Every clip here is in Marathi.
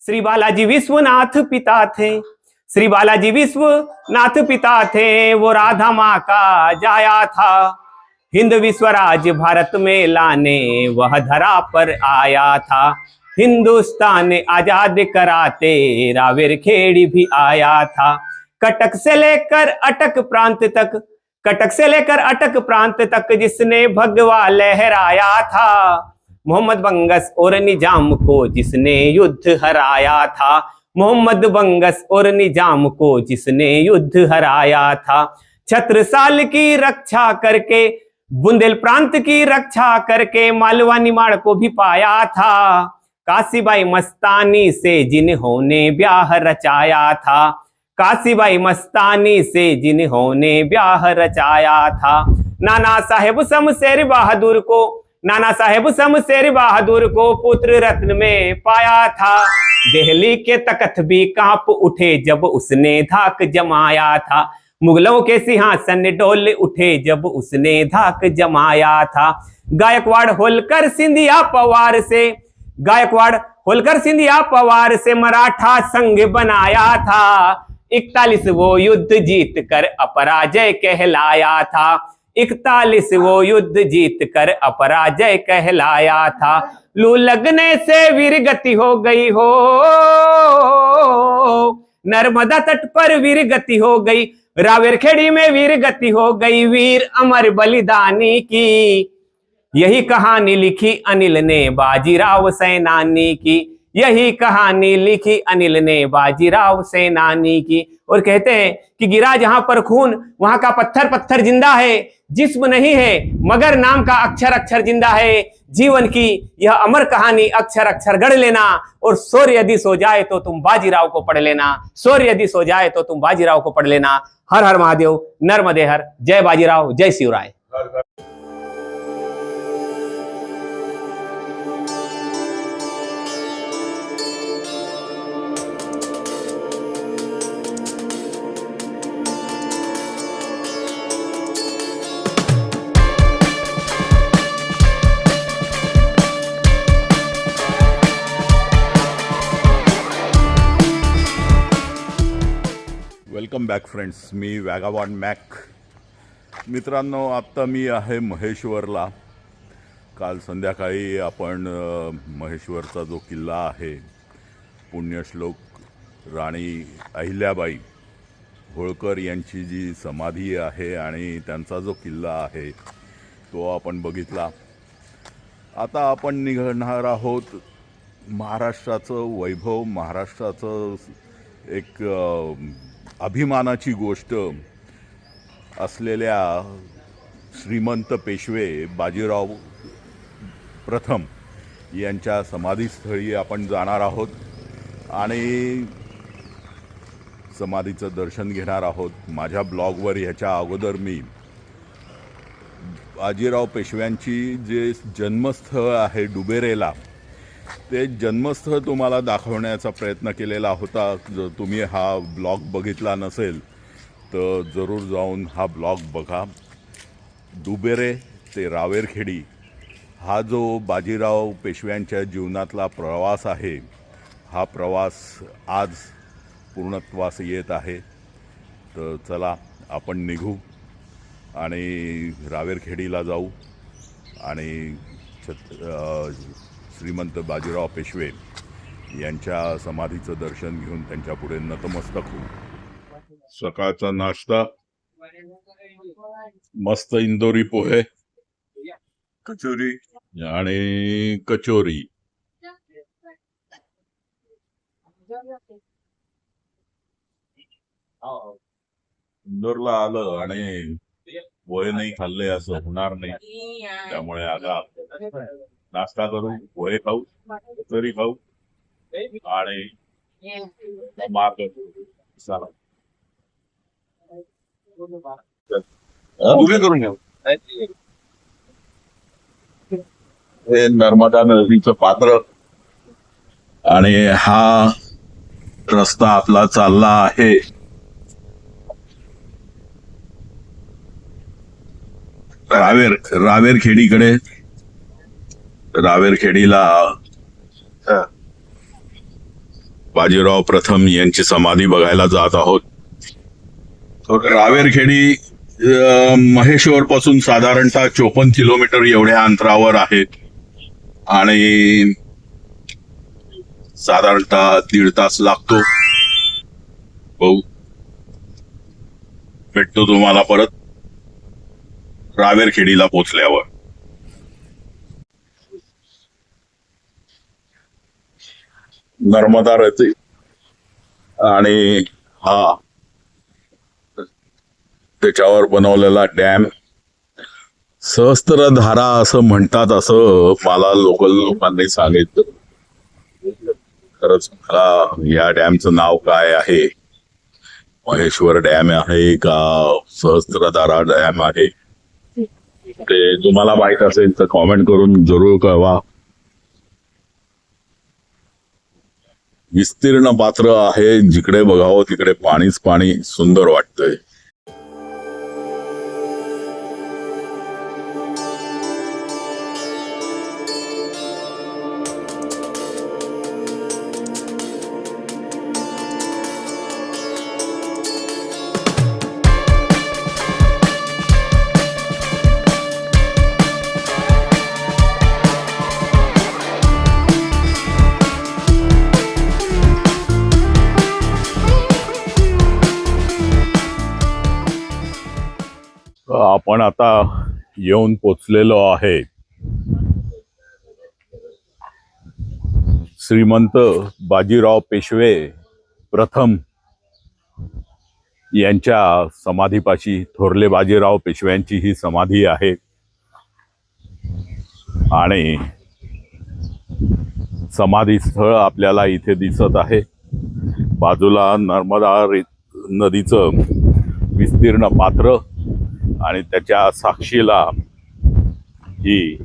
श्री बालाजी विश्वनाथ पिता थे, श्री बालाजी विश्वनाथ पिता थे, वो राधा माँ का जाया था। हिंद विश्वराज भारत में लाने वह धरा पर आया था। हिंदुस्तान आजाद कराते रावेर खेड़ी भी आया था। कटक से लेकर अटक प्रांत तक, कटक से लेकर अटक प्रांत तक जिसने भगवा लहराया था। मोहम्मद बंगस और निजाम को जिसने युद्ध हराया था। मोहम्मद बंगस और निजाम को जिसने युद्ध हराया था। छत्रसाल की रक्षा करके, बुंदेल प्रांत की रक्षा करके मालवा निमाड़ को भी पाया था। काशीबाई मस्तानी से जिन्होंने ब्याह रचाया था। काशीबाई मस्तानी से जिन्होंने ब्याह रचाया था। नाना साहेब शमशेर बहादुर को, नाना साहेब शमशेर बहादुर को पुत्र रत्न में पाया था। दिल्ली के तख्त भी कांप उठे जब उसने धाक जमाया था। मुगलों के सिंहासन डोल उठे जब उसने धाक जमाया था। गायकवाड़ होलकर सिंधिया पवार से, गायकवाड़ होलकर सिंधिया पवार से मराठा संघ बनाया था। 41 वो युद्ध जीत कर अपराजय कहलाया था। 41 वो युद्ध जीत कर अपराजय कहलाया था। लू लगने से वीर गति हो गई हो, नर्मदा तट पर वीर गति हो गई। रावेर खेड़ी में वीर गति हो गई, वीर अमर बलिदानी की। यही कहानी लिखी अनिल ने बाजीराव सेनानी की। यही कहानी लिखी अनिल ने बाजीराव सेनानी की। और कहते हैं कि गिरा जहां पर खून वहां का पत्थर पत्थर जिंदा है, जिस्म नहीं है मगर नाम का अक्षर अक्षर जिंदा है। जीवन की यह अमर कहानी अक्षर अक्षर गढ़ लेना, और सूर्य यदि सो जाए तो तुम बाजीराव को पढ़ लेना। सूर्य यदि सो जाए तो तुम बाजीराव को पढ़ लेना। हर हर महादेव, नर्मदे हर। जय बाजीराव, जय शिवराय। वेलकम बॅक फ्रेंड्स, मी वॅगाबॉन मॅक. मित्रांनो, आत्ता मी आहे महेश्वरला. काल संध्याकाळी आपण महेश्वरचा जो किल्ला आहे, पुण्यश्लोक राणी अहिल्याबाई होळकर यांची जी समाधी आहे आणि त्यांचा जो किल्ला आहे तो आपण बघितला. आता आपण निघणार आहोत महाराष्ट्राचं वैभव, महाराष्ट्राचं एक अभिमानाची गोष्ट असलेल्या श्रीमंत पेशवे बाजीराव प्रथम यांच्या समाधीस्थळी आपण जाणार आहोत आणि समाधीचं दर्शन घेणार आहोत. माझ्या ब्लॉगवर ह्याच्या अगोदर मी बाजीराव पेशव्यांची जे जन्मस्थळ आहे डुबेरेला, ते जन्मस्थळ तुम्हाला दाखवण्याचा प्रयत्न केलेला होता. जर तुम्ही हा ब्लॉग बघितला नसेल तर जरूर जाऊन हा ब्लॉग बघा. डुबेरे ते रावेरखेडी हा जो बाजीराव पेशव्यांच्या जीवनातला प्रवास आहे, हा प्रवास आज पूर्णत्वास येत आहे. तर चला आपण निघू आणि रावेरखेडीला जाऊ आणि श्रीमंत बाजीराव पेशवे यांच्या समाधीचं दर्शन घेऊन त्यांच्या पुढे नतमस्तक होऊ. सकाळचा नाश्ता, मस्त इंदोरी पोहे, कचोरी आणि कचोरी. इंदोरला आलं आणि पोहे नाही खाल्ले असं होणार नाही, त्यामुळे आता नाश्ता करू, पोहे खाऊ, कचोरी खाऊ आणि मार्ग चला उभे करून घेऊ. हे नर्मदा नदीचं पात्र आणि हा रस्ता आपला चालला आहे रावेरखेडीकडे. रावेरखेडीला बाजीराव प्रथम यांची समाधी बघायला जात आहोत. रावेरखेडी महेश्वर पासून साधारणतः 54 किलोमीटर एवढ्या अंतरावर आहे आणि साधारणतः 1.5 तास लागतो. भाऊ भेटतो तुम्हाला परत रावेरखेडीला पोचल्यावर. नर्मदा रस्ते आणि हा त्याच्यावर बनवलेला डॅम सहस्त्रधारा असं म्हणतात, असं मला लोकल लोकांनी सांगितलं. खरंच मला या डॅमचं नाव काय आहे, महेश्वर डॅम आहे का सहस्त्रधारा डॅम आहे, ते तुम्हाला माहित असेल तर कॉमेंट करून जरूर कळवा. विस्तीर्ण पात्र आहे, जिकडे बघावं तिकडे पाणीच पाणी, सुंदर वाटतंय. आपण आता येऊन पोचलेलो आहे श्रीमंत बाजीराव पेशवे प्रथम यांच्या समाधीपाशी. थोरले बाजीराव पेशव्यांची ही समाधी आहे आणि समाधी स्थळ आपल्याला इथे दिसत आहे. बाजूला नर्मदा नदीचं विस्तीर्ण पात्र आणि त्याच्या साक्षीला ही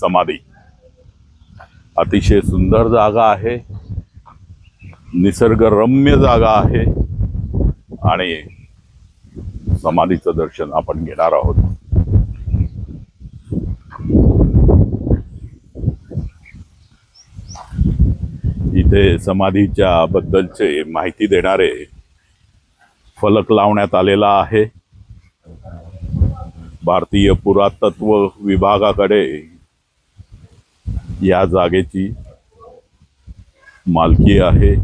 समाधी. अतिशय सुंदर जागा आहे, निसर्गरम्य जागा आहे आणि समाधीचं दर्शन आपण घेणार आहोत. इथे समाधीच्या बद्दलचे माहिती देणारे फलक लावण्यात आलेला आहे. भारतीय पुरातत्व विभागाकडे या जागेची मालकी आहे.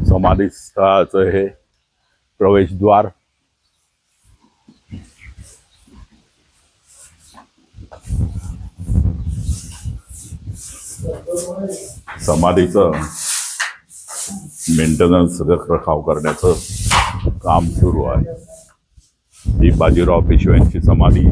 समाधी स्थळाचं हे प्रवेशद्वार. समाधीचं मेंटेनन्स रखरखाव करण्याचं काम सुरू आहे. ही बाजीराव पेशव्यांची समाधी.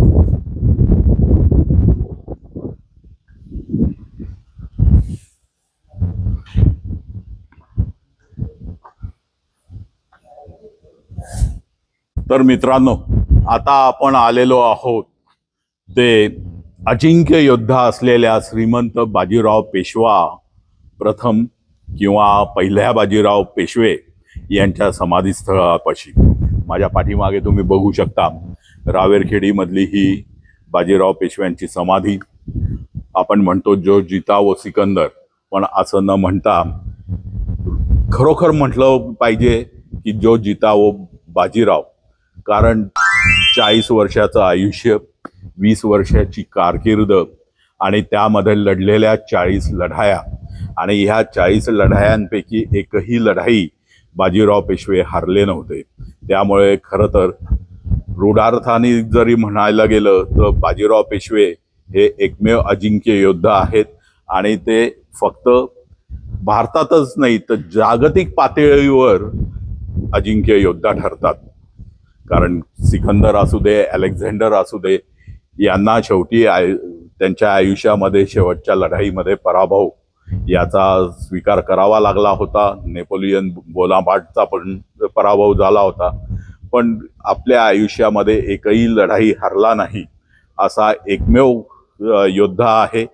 तर मित्रांनो, आता आपण आलेलो आहोत ते अजिंक्य योद्धा असलेल्या श्रीमंत बाजीराव पेशवा प्रथम किंवा पहिल्या बाजीराव पेशवे यांच्या समाधीस्थळापाशी. माझ्या पाठीमागे तुम्ही बघू शकता रावेरखेडीमधली ही बाजीराव पेशव्यांची समाधी. आपण म्हणतो जो जिता वो सिकंदर, पण असं न म्हणता खरोखर म्हटलं पाहिजे की जो जिता वो बाजीराव. कारण 40 वर्षाचं आयुष्य, 20 वर्षाची कारकीर्द आणि त्यामध्ये लढलेल्या 40 लढाया आणि ह्या 40 लढायांपैकी एकही लढाई बाजीराव पेशवे हारले नव्हते. त्यामुळे खरं तर रूढार्थाने जरी म्हणायला गेलं तर बाजीराव पेशवे हे एकमेव अजिंक्य योद्धा आहेत आणि ते फक्त भारतातच नाही तर जागतिक पातळीवर अजिंक्य योद्धा ठरतात. कारण सिकंदर असू दे, अलेक्झांडर असू दे, यांना शेवटी त्यांच्या आयुष्यामध्ये शेवटच्या लढाईमध्ये पराभव याचा स्वीकार करावा लागला होता. नेपोलियन बोनापार्टचा पण पराभव झाला होता, पण आपल्या आयुष्यामध्ये एकही लढाई हरला नाही असा एकमेव योद्धा आहे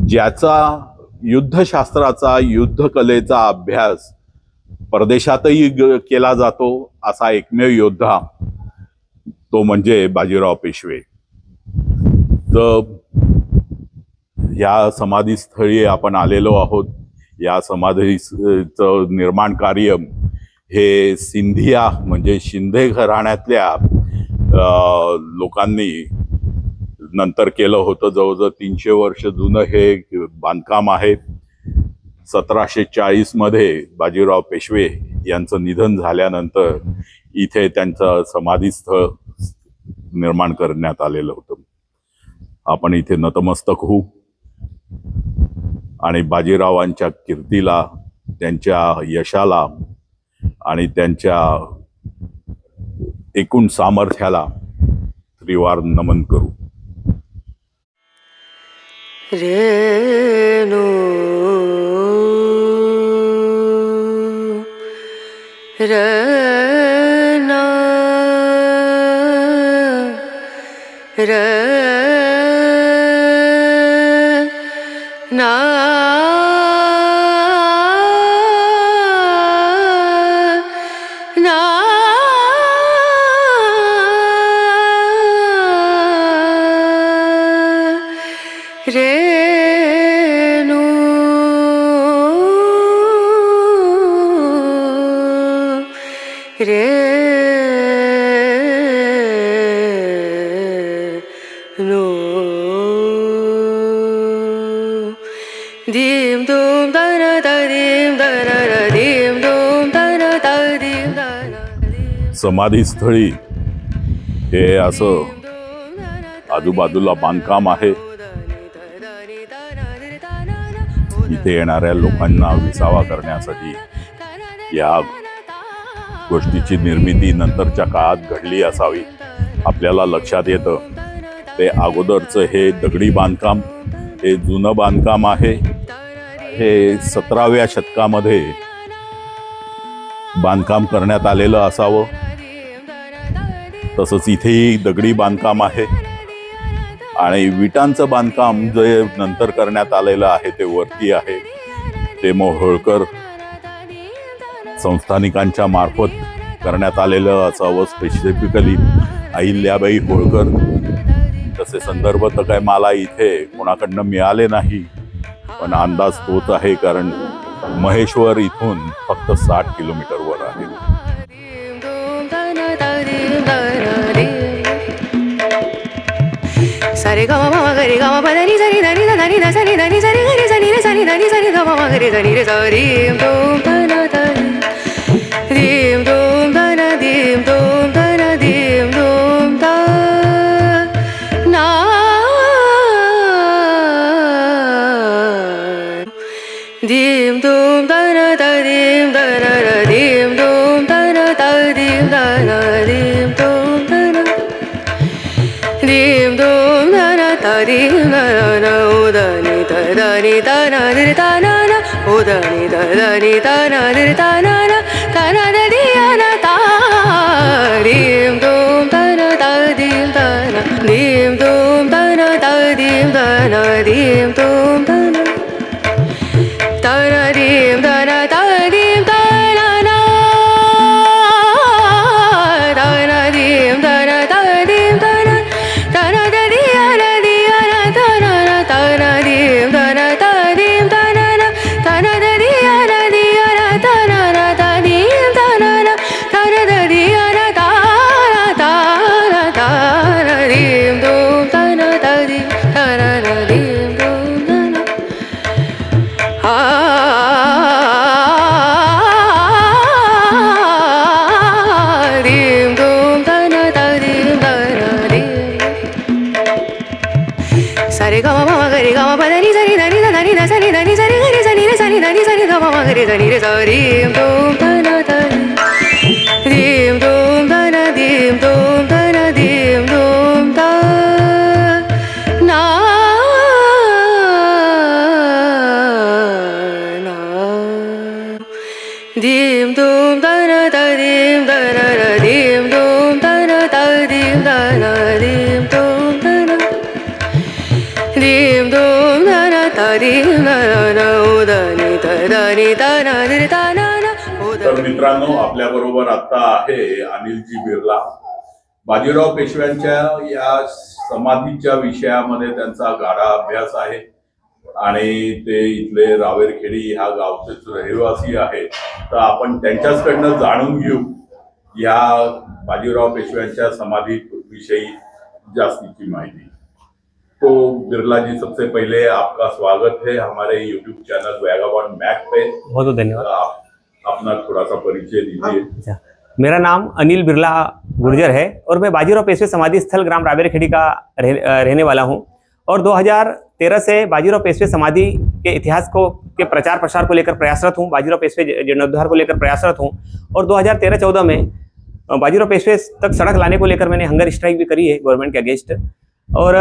ज्याचा युद्धशास्त्राचा, युद्धकलेचा अभ्यास परदेशातही केला जातो. असा एकमेव योद्धा तो म्हणजे बाजीराव पेशवे. तर या समाधीस्थळी आपण आलेलो आहोत. या समाधीचं निर्माण कार्य हे सिंधिया म्हणजे शिंदे घराण्यातल्या लोकांनी नंतर केलं होतं. जवळजवळ 300 वर्ष जुनं हे बांधकाम आहे. 1740 मध्ये बाजीराव पेशवे यांचं निधन झाल्यानंतर इथे त्यांचं समाधीस्थळ निर्माण करण्यात आलेलं होतं. आपण इथे नतमस्तक होऊ आणि बाजीरावांच्या कीर्तीला, त्यांच्या यशाला आणि त्यांच्या एकूण सामर्थ्याला त्रिवार नमन करू. रेणू रना रना रेणू रेणू दीम दूम दन दीम दन दीम दूम दन दीम दन. समाधीस्थळी हे असं आजूबाजूला बांधकाम आहे. इथे येणाऱ्या लोकांना विसावा करण्यासाठी या गोष्टीची निर्मिती नंतरच्या काळात घडली असावी आपल्याला लक्षात येतं. ते अगोदरचं हे दगडी बांधकाम हे जुनं बांधकाम आहे. हे 17व्या शतकामध्ये बांधकाम करण्यात आलेलं असावं. तसंच इथेही दगडी बांधकाम आहे आणि विटांचं बांधकाम जे नंतर करण्यात आलेलं आहे ते वरती आहे. ते मग होळकर संस्थानिकांच्या मार्फत करण्यात आलेलं असावं. स्पेसिफिकली अहिल्याबाई होळकर. तसे संदर्भ तर काय मला इथे कोणाकडनं मिळाले नाही, पण अंदाज तोच आहे कारण महेश्वर इथून फक्त 60 किलोमीटरवर आहे. सारे गा मा गा रे गा मा पा दा नी सा नी दा नी दा दा नी दा सा नी दा नी सा रे गा रे सा नी रे सा नी दा नी सा नी गा मा गा रे दा नी रे सा दीम दूम दा ना दा दीम दूम दा ना दीम दूम दा ना दीम दूम दा ना दीम दूम दा ना दा दीम दा ना दीम दूम दा ना दा दीम दा ना दीम दूम दा ना दीम दूम दा ना दा दीम दा ना उदा नी दा नी दा ना दी दा ना ना उदा नी दा नी दा ना दी दा ना ना दा ना दा दी ना दा दीम दूम दा ना दा दीम दा ना दीम दूम दा ना दा दीम दा ना दीम दूम दा ना दा ना दीम दा ना दा दीम दा ना ना दा ना दीम दा ना दा दीम दा ना दा ना दा दी ना दी ना दा ना ना दा ना दीम दा ना दा दीम दा ना ना दा ना दा दी ना दी ना दा ना ना दा दीम दा ना ना दा ना दा दी ना दा ना दा ना दा ना दीम दूम दा ना दा दीम दा ना ना दीम दूम दा ना दीम दूम दा ना दा दीम दा ना दीम सारे गा मा गा रे गा मा पा दा नी सा नी दा नी दा नी दा सा नी दा नी सा रे गा रे सा नी रे सा नी दा नी सा नी गा मा गा रे सा नी रे सा दीम दूम दा ना दा दीम दूम दा ना दीम दूम दा ना दीम दूम दा ना ना दीम दूम दा ना दा दीम दा ना दीम दूम दा ना दा दीम दा ना दीम दूम दा ना दीम दूम दा ना दा दीम दा ना उदा नी दा ना दी दा ना ना उदा. तर मित्रांनो, आपल्या बरोबर आता आहे अनिलजी बिर्ला. बाजीराव पेशव्यांच्या या समाधीच्या विषयामध्ये त्यांचा गाढा अभ्यास आहे आणि ते इथले रावेरखेडी ह्या गावचेच रहिवासी आहेत. तर आपण त्यांच्याचकडनं जाणून घेऊ या बाजीराव पेशव्यांच्या समाधी विषयी जास्तीची माहिती. तो बिरला जी, सबसे पहले आपका स्वागत है हमारे यूट्यूब चैनल वैगाबॉन्ड मैप पे. बहुत बहुत धन्यवाद. आप अपना थोड़ा सा परिचय दीजिए. अच्छा, मेरा नाम अनिल बिरला गुर्जर है और मैं बाजीराव पेशवे समाधि स्थल ग्राम रावेरखेड़ी का रहने वाला हूं और 2013 से बाजीराव पेशवे समाधि के इतिहास को के प्रचार प्रसार को लेकर प्रयासरत हूं. बाजीराव पेशवे जीर्णोद्धार को लेकर प्रयासरत हूं और 2013-14 में बाजीराव पेशवे तक सड़क लाने को लेकर मैंने हंगर स्ट्राइक भी करी है गवर्नमेंट के अगेंस्ट. और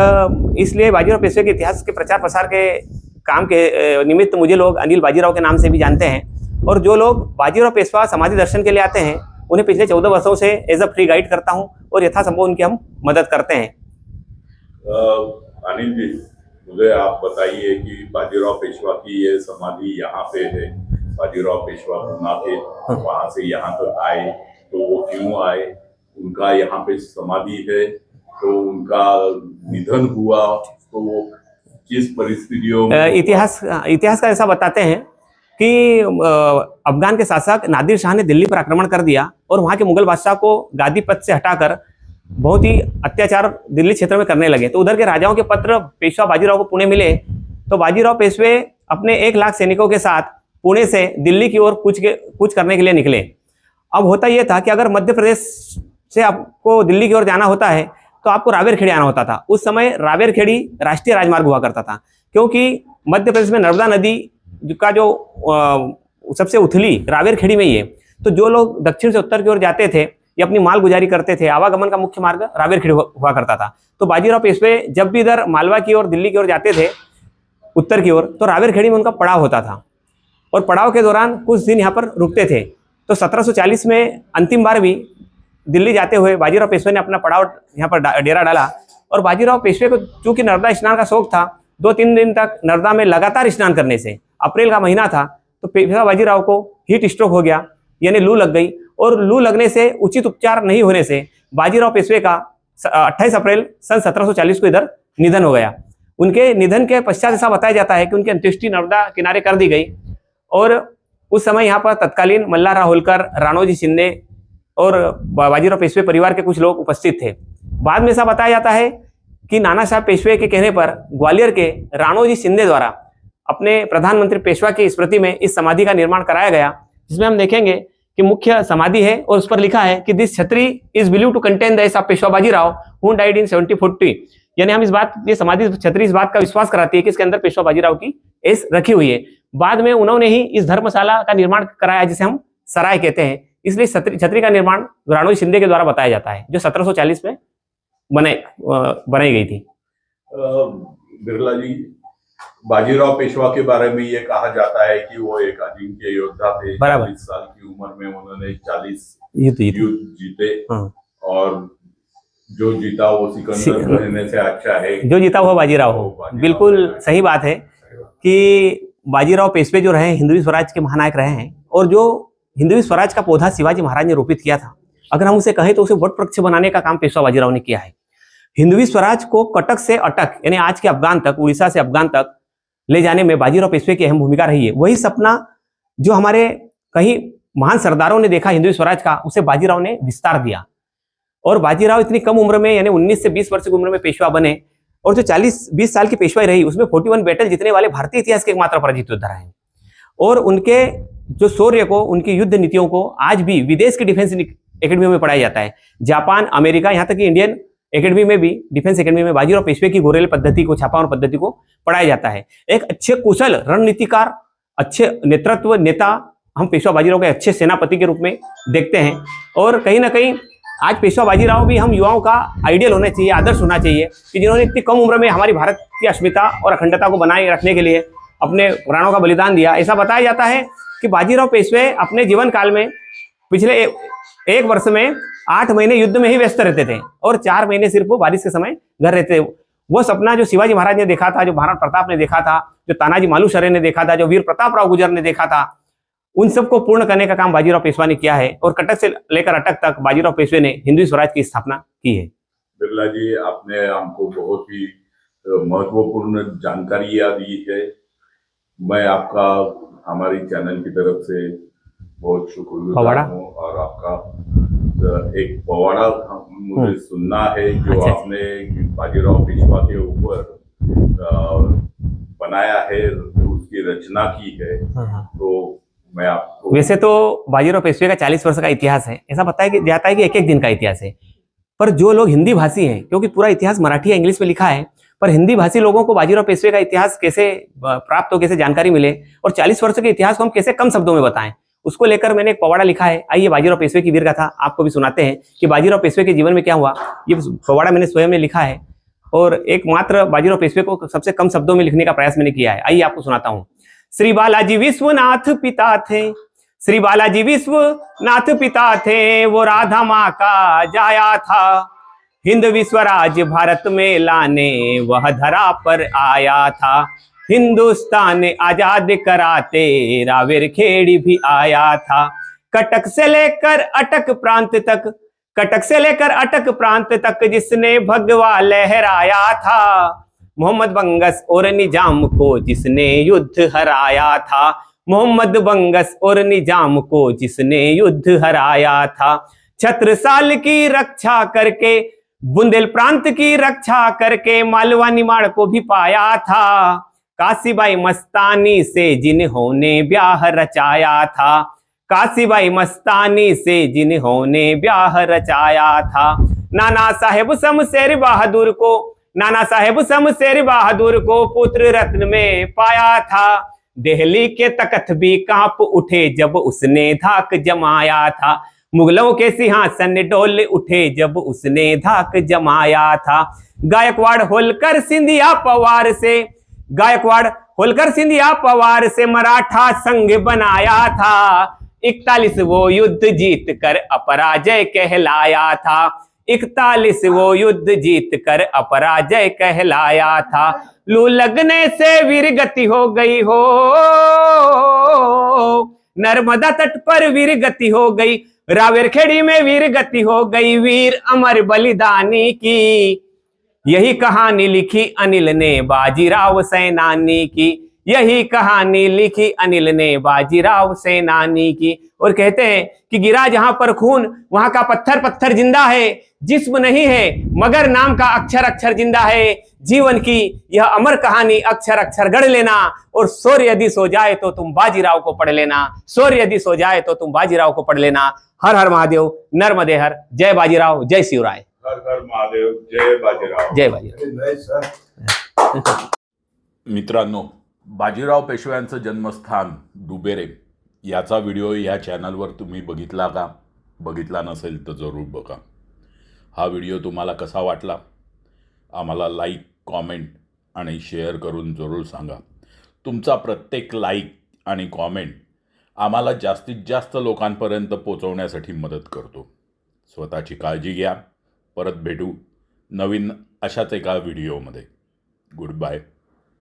इसलिए बाजीराव पेशवे के इतिहास के प्रचार प्रसार के काम के निमित्त मुझे लोग अनिल बाजीराव के नाम से भी जानते हैं. और जो लोग बाजीराव पेशवा समाधि दर्शन के लिए आते हैं उन्हें पिछले 14 वर्षों से एज अ फ्री गाइड करता हूं और यथासंभव उनकी हम मदद करते हैं. अनिल जी, मुझे आप बताइए कि बाजीराव पेशवा की ये समाधि यहाँ पे है. बाजीराव पेशवा पूना के वहाँ से यहाँ तक आए तो वो क्यों आए, उनका यहाँ पे समाधि है तो उनका निधन हुआ तो वो किस परिस्थितियों में. इतिहास का ऐसा बताते हैं कि अफगान के शासक नादिर शाह ने दिल्ली पर आक्रमण कर दिया और वहाँ के मुगल बादशाह को गादी पद से हटाकर बहुत ही अत्याचार दिल्ली क्षेत्र में करने लगे. तो उधर के राजाओं के पत्र पेशवा बाजीराव को पुणे मिले तो बाजीराव पेशवे अपने 1 लाख सैनिकों के साथ पुणे से दिल्ली की ओर कूच करने के लिए निकले. अब होता यह था कि अगर मध्य प्रदेश से आपको दिल्ली की ओर जाना होता है तो आपको रावेरखेड़ी आना होता था. उस समय रावेरखेड़ी राष्ट्रीय राजमार्ग हुआ करता था क्योंकि मध्य प्रदेश में नर्मदा नदी का जो सबसे उथली रावेरखेड़ी में ही है. तो जो लोग दक्षिण से उत्तर की ओर जाते थे या अपनी माल गुजारी करते थे, आवागमन का मुख्य मार्ग रावेरखेड़ी हुआ करता था. तो बाजीराव पेशवे जब भी इधर मालवा की ओर दिल्ली की ओर जाते थे उत्तर की ओर तो रावेरखेड़ी में उनका पड़ाव होता था और पड़ाव के दौरान कुछ दिन यहाँ पर रुकते थे. तो 1740 में अंतिम बार भी दिल्ली जाते हुए बाजीराव पेशवे ने अपना पड़ाव यहाँ पर डेरा डाला. और बाजीराव पेशवे को चूंकि नर्मदा स्नान का शौक था, 2-3 दिन तक नर्मदा में लगातार स्नान करने से, अप्रैल का महीना था, तो पेशवा बाजीराव को हीट स्ट्रोक हो गया यानी लू लग गई. और लू लगने से उचित उपचार नहीं होने से बाजीराव पेशवे का 28 अप्रैल सन 1740 को इधर निधन हो गया. उनके निधन के पश्चात ऐसा बताया जाता है कि उनकी अंत्येष्टि नर्मदा किनारे कर दी गई और उस समय यहाँ पर तत्कालीन मल्हारराव होलकर, राणोजी शिंदे और बाजीराव पेशवे परिवार के कुछ लोग उपस्थित थे. बाद में ऐसा बताया जाता है कि नाना साहब पेशवे के कहने पर ग्वालियर के राणोजी शिंदे द्वारा अपने प्रधानमंत्री पेशवा की स्मृति में इस समाधि का निर्माण कराया गया, जिसमें हम देखेंगे कि मुख्य समाधि है और उस पर लिखा है कि this chhatri is believe to contain the ashes of Peshwa Bajirao who died in 1740. यानी हम ये समाधि छतरी इस बात का विश्वास कराती है कि इसके अंदर पेशवा बाजीराव की एस रखी हुई है. बाद में उन्होंने ही इस धर्मशाला का निर्माण कराया जिसे हम सराय कहते हैं. इसलिए छतरी का निर्माण राणोजी शिंदे के द्वारा बताया जाता है जो 1740 में बनाई गई थी. बिरला जी, बाजीराव पेशवा के बारे में ये कहा जाता है कि वो एक अजिंक्य योद्धा थे. 40 साल की उम्र में उन्होंने 40 युद्ध जीते और जो जीता वो सिकंदर कहने से अच्छा है जो जीता वो बाजीराव हो. बिल्कुल सही बात है कि बाजीराव पेशवे जो रहे हिंदवी स्वराज के महानायक रहे हैं और जो हिंदवी स्वराज का पौधा शिवाजी महाराज ने रोपित किया था, अगर हम उसे कहें तो उसे वट वृक्ष बनाने का काम पेशवा बाजीराव ने किया है. हिंदवी स्वराज को कटक से अटक यानी आज के अफगान तक, उड़ीसा से अफगान तक ले जाने में बाजीराव पेशवे की अहम भूमिका रही है. वही सपना जो हमारे कई महान सरदारों ने देखा हिंदवी स्वराज का, उसे बाजीराव ने विस्तार दिया. और बाजीराव इतनी कम उम्र में यानी 19 से 20 वर्ष की उम्र में पेशवा बने और जो 40-20 साल की पेशवाई रही उसमें 41 बैटल जीतने वाले भारतीय इतिहास के एकमात्र पराजित योद्धा रहे. और उनके जो शौर्य को, उनकी युद्ध नीतियों को आज भी विदेश की डिफेंस एकेडमी में पढ़ाया जाता है. जापान, अमेरिका, यहाँ तक कि इंडियन एकेडमी में भी, डिफेंस एकेडमी में बाजीराव पेशवे की घोरेल पद्धति को, छापामार पद्धति को पढ़ाया जाता है. एक अच्छे कुशल रणनीतिकार, अच्छे नेतृत्व नेता हम पेशवा बाजीराव के अच्छे सेनापति के रूप में देखते हैं. और कहीं ना कहीं आज पेशवा बाजीराव भी हम युवाओं का आइडियल होना चाहिए, आदर्श होना चाहिए कि जिन्होंने इतनी कम उम्र में हमारी भारत की अस्मिता और अखंडता को बनाए रखने के लिए अपने प्राणों का बलिदान दिया. ऐसा बताया जाता है कि बाजीराव पेशवे अपने जीवन काल में पिछले एक वर्ष में 8 महीने युद्ध में ही व्यस्त रहते थे और 4 महीने सिर्फ वो बारिश के समय घर रहते थे. वो सपना जो शिवाजी महाराज ने देखा था, जो महाराणा प्रताप ने देखा था, जो तानाजी मालुसरे ने देखा था, जो वीर प्रताप राव गुर्जर ने देखा था, उन सबको पूर्ण करने का काम बाजीराव पेशवा ने किया है और कटक से लेकर अटक तक बाजीराव पेशवे ने हिंदवी स्वराज की स्थापना की है। बिरला जी, आपने हमको बहुत ही महत्वपूर्ण जानकारियां दी है। मैं आपका हमारी चैनल की तरफ से बहुत शुक्रगुजार हूँ। और आपका एक पवाड़ा मुझे सुनना है जो अच्छा। आपने बाजीराव पेशवा के ऊपर बनाया है, उसकी रचना की है। तो मैं आपको, वैसे तो बाजीराव पेशवे का 40 वर्ष का इतिहास है, ऐसा बताया कि जाता है कि एक एक दिन का इतिहास है, पर जो लोग हिंदी भाषी हैं, क्योंकि पूरा इतिहास मराठी या इंग्लिश में लिखा है, पर हिंदी भाषी लोगों को बाजीराव पेशवे का इतिहास कैसे प्राप्त हो, कैसे जानकारी मिले और 40 वर्ष के इतिहास को हम कैसे कम शब्दों में बताएं, उसको लेकर मैंने एक पवाड़ा लिखा है। आइए बाजीराव पेशवे की वीर गाथा आपको भी सुनाते हैं कि बाजीराव पेशवे के जीवन में क्या हुआ। ये पवाड़ा मैंने स्वयं में लिखा है और एकमात्र बाजीराव पेशवे को सबसे कम शब्दों में लिखने का प्रयास मैंने किया है। आइए आपको सुनाता हूँ। श्री बालाजी विश्वनाथ पिता थे, श्री बालाजी विश्वनाथ पिता थे, वो राधा माँ का जाया था, हिंद विश्वराज भारत में लाने वह धरा पर आया था, हिंदुस्तान आजाद कराते रावेर खेड़ी भी आया था, कटक से लेकर अटक प्रांत तक, कटक से लेकर अटक प्रांत तक जिसने भगवा लहराया था, मोहम्मद बंगस और निजाम को जिसने युद्ध हराया था, मोहम्मद बंगस और निजाम को जिसने युद्ध हराया था, छत्रसाल की रक्षा करके, बुंदेल प्रांत की रक्षा करके मालवा निमाड़ को भी पाया था, काशीबाई मस्तानी से जिन्होंने ब्याह रचाया था, काशीबाई मस्तानी से जिन्होंने ब्याह रचाया था, नाना साहेब शमशेर बहादुर को, नाना साहेब शमशेर बहादुर को पुत्र रत्न में पाया था, दिल्ली के तख्त भी कांप उठे जब उसने धाक जमाया था, मुगलों के सिंहासन डोल उठे जब उसने धाक जमाया था, गायकवाड़ होलकर सिंधिया पवार से, गायकवाड़ होलकर सिंधिया पवार से मराठा संघ बनाया था, 41 वो युद्ध जीत कर अपराजय कहलाया था, 41 वो युद्ध जीत कर अपराजय कहलाया था, लू लगने से वीर गति हो गई हो, नर्मदा तट पर वीर गति हो गई, रावेर खेड़ी में वीर गति हो गई, वीर अमर बलिदानी की, यही कहानी लिखी अनिल ने बाजीराव सेनानी की, यही कहानी लिखी अनिल ने बाजीराव सेनानी की। और कहते हैं कि गिरा जहां पर खून वहां का पत्थर पत्थर जिंदा है, जिस्म नहीं है मगर नाम का अक्षर अक्षर जिंदा है, जीवन की यह अमर कहानी अक्षर अक्षर गढ़ लेना, और सूर्य यदि सो जाए तो तुम बाजीराव को पढ़ लेना, सूर्य यदि सो जाए तो तुम बाजीराव को पढ़ लेना। हर हर महादेव, नर्मदे हर, जय बाजीराव, जय शिवराय। हर हर महादेव, जय बाजीराव, जय बाजीराव। मित्रांनो, बाजीराव पेशव्यांचं जन्मस्थान डुबेरे याचा व्हिडिओ या चॅनलवर तुम्ही बघितला का? बघितला नसेल तर जरूर बघा। हा व्हिडिओ तुम्हाला कसा वाटला आम्हाला लाईक, कॉमेंट आणि शेअर करून जरूर सांगा। तुमचा प्रत्येक लाईक आणि कॉमेंट आम्हाला जास्तीत जास्त लोकांपर्यंत पोहोचवण्यासाठी मदत करतो। स्वतःची काळजी घ्या। परत भेटू नवीन अशाच एका व्हिडिओमध्ये। Good bye.